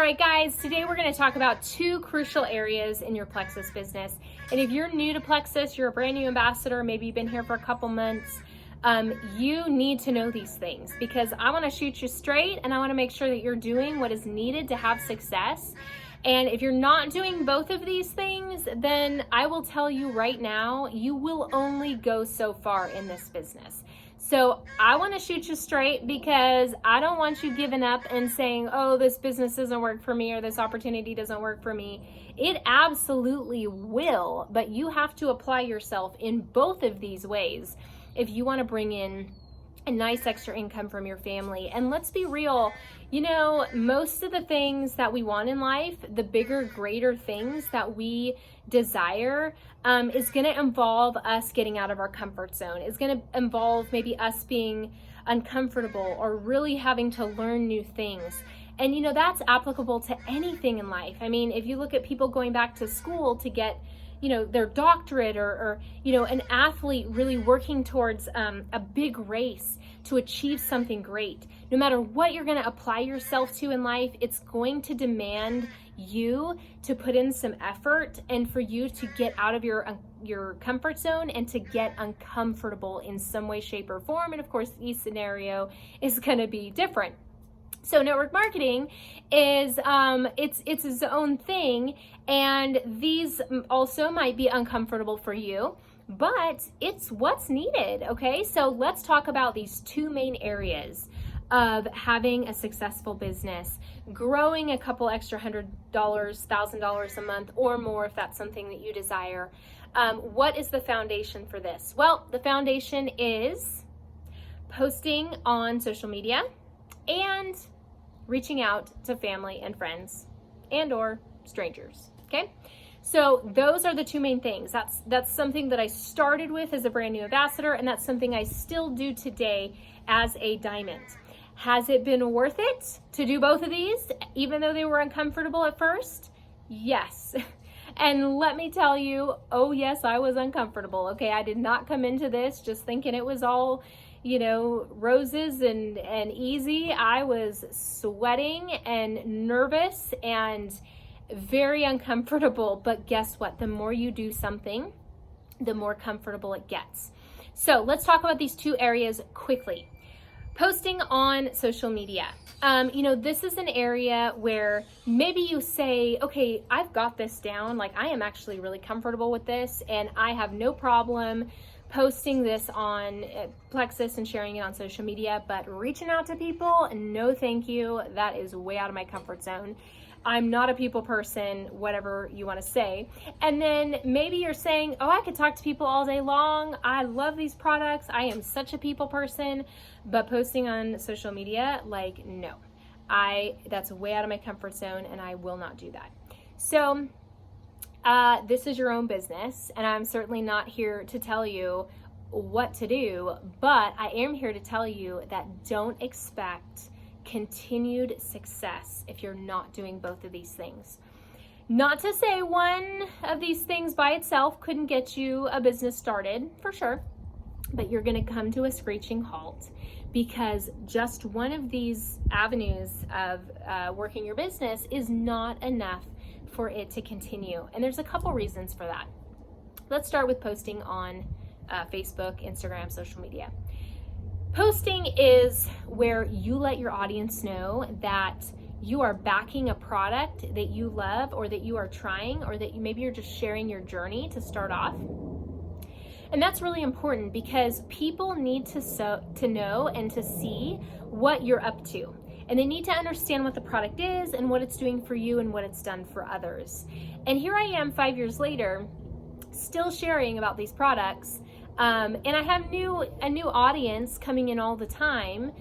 right, guys, today we're going to talk about two crucial areas in your Plexus business. And if you're new to Plexus, you're a brand new ambassador, maybe you've been here for a couple months, you need to know these things because I want to shoot you straight and I want to make sure that you're doing what is needed to have success. And if you're not doing both of these things, then I will tell you right now, you will only go so far in this business. So I want to shoot you straight because I don't want you giving up and saying, oh, this business doesn't work for me or this opportunity doesn't work for me. It absolutely will, but you have to apply yourself in both of these ways if you want to bring in a nice extra income from your family. And let's be real, you know, most of the things that we want in life, the bigger, greater things that we desire, is going to involve us getting out of our comfort zone. It's going to involve maybe us being uncomfortable or really having to learn new things. And, you know, that's applicable to anything in life. I mean, if you look at people going back to school to get, you know, their doctorate or you know, an athlete really working towards a big race to achieve something great. No matter what you're going to apply yourself to in life, it's going to demand you to put in some effort and for you to get out of your comfort zone and to get uncomfortable in some way, shape, or form. And of course, each scenario is going to be different. So network marketing is it's its own thing, and these also might be uncomfortable for you, but it's what's needed. Okay, so let's talk about these two main areas of having a successful business, growing a couple extra $100, $1,000 a month or more if that's something that you desire. What is the foundation for this? Well, the foundation is posting on social media and reaching out to family and friends and or strangers. Okay, so those are the two main things. That's something that I started with as a brand new ambassador, and that's something I still do today as a diamond. Has it been worth it to do both of these, even though they were uncomfortable at first? Yes. And let me tell you, oh yes, I was uncomfortable. Okay, I did not come into this just thinking it was all, you know, roses and easy. I was sweating and nervous and very uncomfortable. But guess what? The more you do something, the more comfortable it gets. So let's talk about these two areas quickly. Posting on social media. You know, this is an area where maybe you say, okay, I've got this down. Like, I am actually really comfortable with this and I have no problem posting this on Plexus and sharing it on social media, but reaching out to people, no thank you. That is way out of my comfort zone. I'm not a people person, whatever you want to say. And then maybe you're saying, oh, I could talk to people all day long. I love these products. I am such a people person, but posting on social media, like, no, that's way out of my comfort zone and I will not do that. So this is your own business, and I'm certainly not here to tell you what to do, but I am here to tell you that don't expect continued success if you're not doing both of these things. Not to say one of these things by itself couldn't get you a business started, for sure, but you're going to come to a screeching halt because just one of these avenues of working your business is not enough for it to continue. And there's a couple reasons for that. Let's start with posting on Facebook, Instagram, social media. Posting is where you let your audience know that you are backing a product that you love or that you are trying, or that maybe you're just sharing your journey to start off. And that's really important because people need to know and to see what you're up to. And they need to understand what the product is and what it's doing for you and what it's done for others. And here I am 5 years later, still sharing about these products. And I have a new audience coming in all the time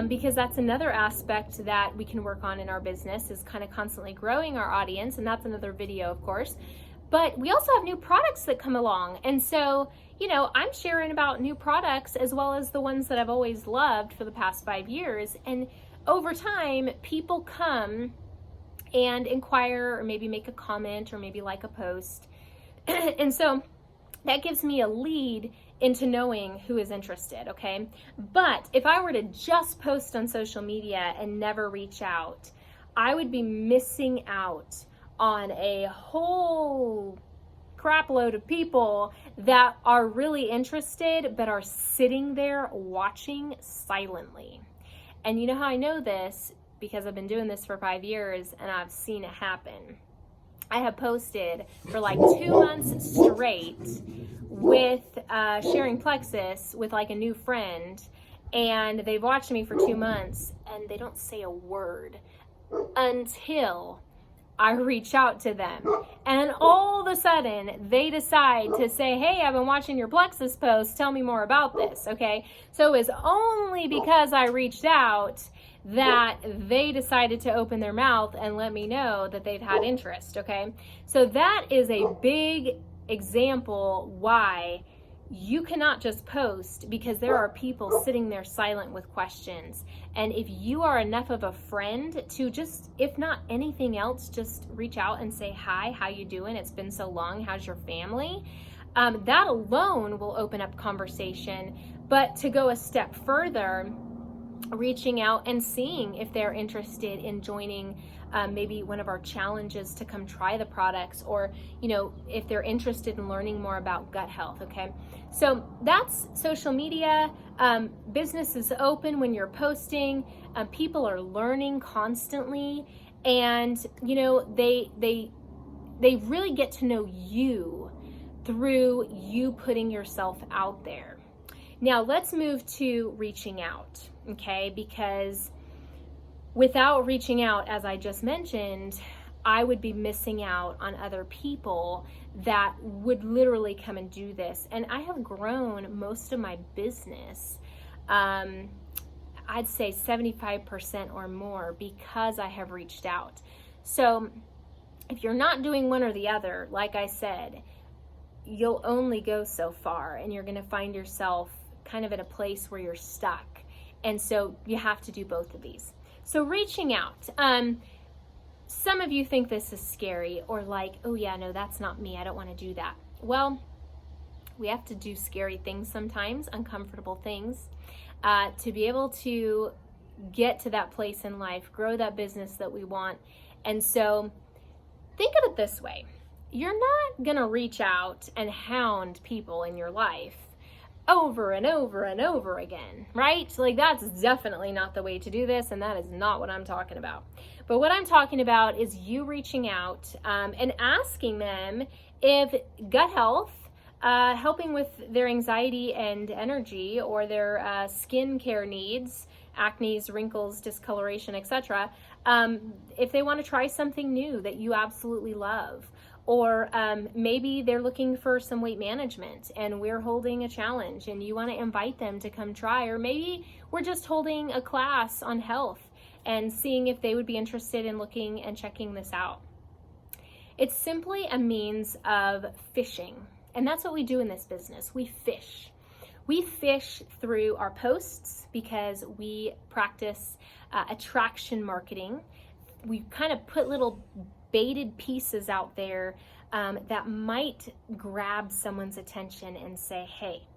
because that's another aspect that we can work on in our business, is kind of constantly growing our audience. And that's another video, of course. But we also have new products that come along. And so, you know, I'm sharing about new products as well as the ones that I've always loved for the past 5 years. And over time, people come and inquire or maybe make a comment or maybe like a post. And so that gives me a lead into knowing who is interested, okay? But if I were to just post on social media and never reach out, I would be missing out on a whole crap load of people that are really interested but are sitting there watching silently. And you know how I know this? Because I've been doing this for 5 years and I've seen it happen. I have posted for like 2 months straight with sharing Plexus with like a new friend, and they've watched me for 2 months and they don't say a word until I reach out to them. And all of a sudden they decide to say, hey, I've been watching your Plexus post, tell me more about this. Okay, so it was only because I reached out that they decided to open their mouth and let me know that they've had interest. Okay, so that is a big example why you cannot just post, because there are people sitting there silent with questions. And if you are enough of a friend to just, if not anything else, just reach out and say, hi, how you doing? It's been so long. How's your family? That alone will open up conversation. But to go a step further, reaching out and seeing if they're interested in joining maybe one of our challenges to come try the products, or if they're interested in learning more about gut health. Okay, so that's social media. Business is open when you're posting. People are learning constantly, and they really get to know you through you putting yourself out there. Now let's move to reaching out. Okay, because without reaching out, as I just mentioned, I would be missing out on other people that would literally come and do this. And I have grown most of my business, I'd say 75% or more, because I have reached out. So if you're not doing one or the other, like I said, you'll only go so far, and you're going to find yourself kind of in a place where you're stuck. And so you have to do both of these. So reaching out. Some of you think this is scary, or like, oh yeah, no, that's not me. I don't want to do that. Well, we have to do scary things sometimes, uncomfortable things, to be able to get to that place in life, grow that business that we want. And so think of it this way. You're not going to reach out and hound people in your life over and over and over again, right? Like, that's definitely not the way to do this, and that is not what I'm talking about. But what I'm talking about is you reaching out and asking them if gut health, helping with their anxiety and energy, or their skin care needs, acne, wrinkles, discoloration, etc., if they want to try something new that you absolutely love. Or maybe they're looking for some weight management and we're holding a challenge and you want to invite them to come try. Or maybe we're just holding a class on health and seeing if they would be interested in looking and checking this out. It's simply a means of fishing. And that's what we do in this business. We fish. We fish through our posts because we practice attraction marketing. We kind of put little baited pieces out there that might grab someone's attention and say, hey,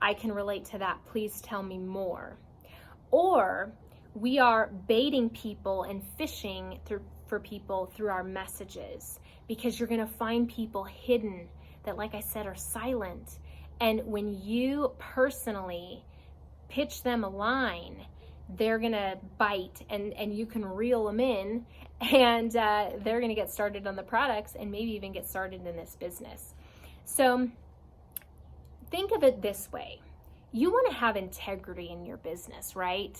I can relate to that. Please tell me more. Or we are baiting people and fishing for people through our messages, because you're going to find people hidden that, like I said, are silent. And when you personally pitch them a line, they're going to bite, and you can reel them in, and they're going to get started on the products and maybe even get started in this business. So think of it this way. You want to have integrity in your business, right?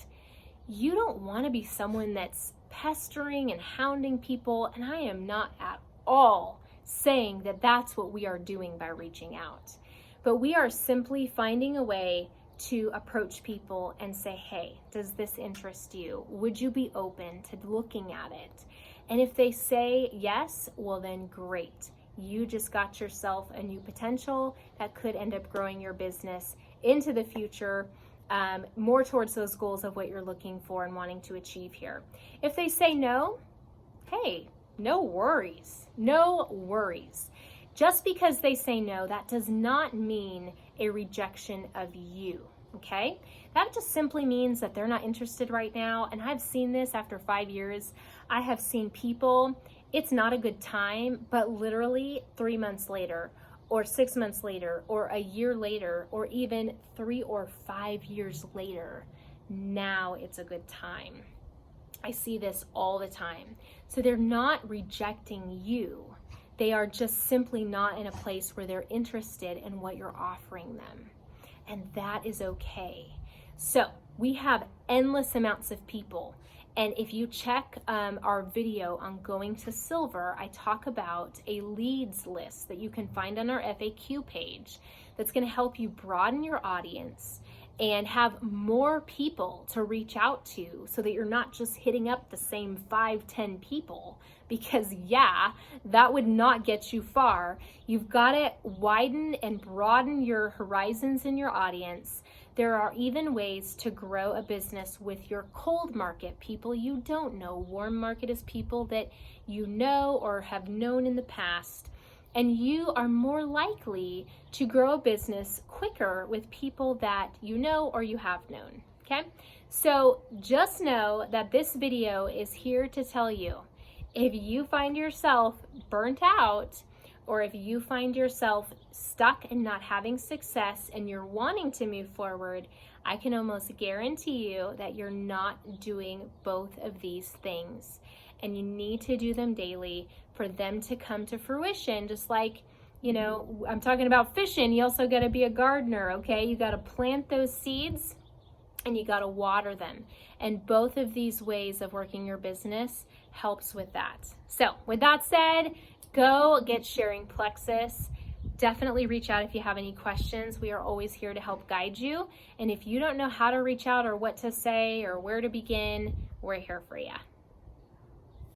You don't want to be someone that's pestering and hounding people, and I am not at all saying that that's what we are doing by reaching out. But we are simply finding a way to approach people and say, hey, does this interest you? Would you be open to looking at it? And if they say yes, well then great. You just got yourself a new potential that could end up growing your business into the future, more towards those goals of what you're looking for and wanting to achieve here. If they say no, hey, no worries. No worries. Just because they say no, that does not mean a rejection of you, okay? That just simply means that they're not interested right now. And I've seen this after 5 years I have seen people, it's not a good time, but literally 3 months later, or 6 months later, or a year later, or even 3 or 5 years later, now it's a good time. I see this all the time. So they're not rejecting you. They are just simply not in a place where they're interested in what you're offering them. And that is okay. So we have endless amounts of people. And if you check our video on going to silver, I talk about a leads list that you can find on our FAQ page that's going to help you broaden your audience and have more people to reach out to so that you're not just hitting up the same 5-10 people, because yeah, that would not get you far. You've got to widen and broaden your horizons in your audience. There are even ways to grow a business with your cold market, people you don't know. Warm market is people that you know or have known in the past. And you are more likely to grow a business quicker with people that you know or you have known, okay? So just know that this video is here to tell you, if you find yourself burnt out, or if you find yourself stuck and not having success and you're wanting to move forward, I can almost guarantee you that you're not doing both of these things. And you need to do them daily for them to come to fruition. Just like, you know, I'm talking about fishing, you also got to be a gardener, okay? You got to plant those seeds and you got to water them. And both of these ways of working your business helps with that. So with that said, go get Sharing Plexus. Definitely reach out if you have any questions. We are always here to help guide you. And if you don't know how to reach out or what to say or where to begin, we're here for you.